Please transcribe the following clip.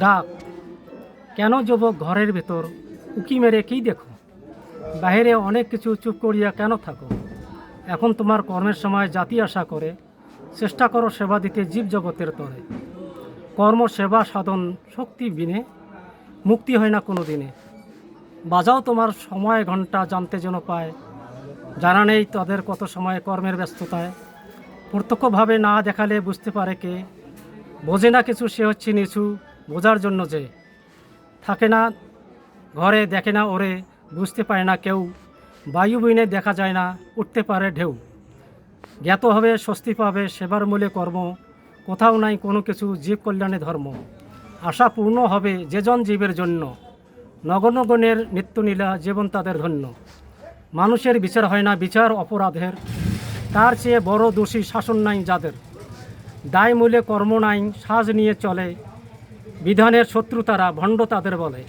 ডাক, কেন যুবক ঘরের ভেতর উকি মেরে কী দেখো? বাহিরে অনেক কিছু চুপ করিয়া কেন থাকো? এখন তোমার কর্মের সময় জাতি আশা করে, চেষ্টা করো সেবা দিতে জীব জগতের তরে। কর্ম সেবা সাধন শক্তি বিনে মুক্তি হয় না কোনো দিনে। বাজাও তোমার সময় ঘন্টা জানতে যেন পায়, জানা নেই তাদের কত সময় কর্মের ব্যস্ততায়। প্রত্যক্ষভাবে না দেখালে বুঝতে পারে কে, বোঝে না কিছু সে হচ্ছে নিচু, বোঝার জন্য যে থাকে না ঘরে দেখে না ওরে, বুঝতে পারে না কেউ। বায়ু বিনে দেখা যায় না, উঠতে পারে ঢেউ। জ্ঞাত হবে স্বস্তি পাবে সেবার মূলে কর্ম, কোথাও নাই কোনো কিছু জীব কল্যাণে ধর্ম। আশা পূর্ণ হবে যেজন জীবের জন্য, নগণগণের নিত্যনীলা জীবন তাদের ধন্য। মানুষের বিচার হয় না বিচার অপরাধের, তার চেয়ে বড় দোষী শাসন নাই যাদের। দায় মূলে কর্ম নাই সাজ নিয়ে চলে, বিধানের শত্রু তারা ভণ্ড তাদের বলে।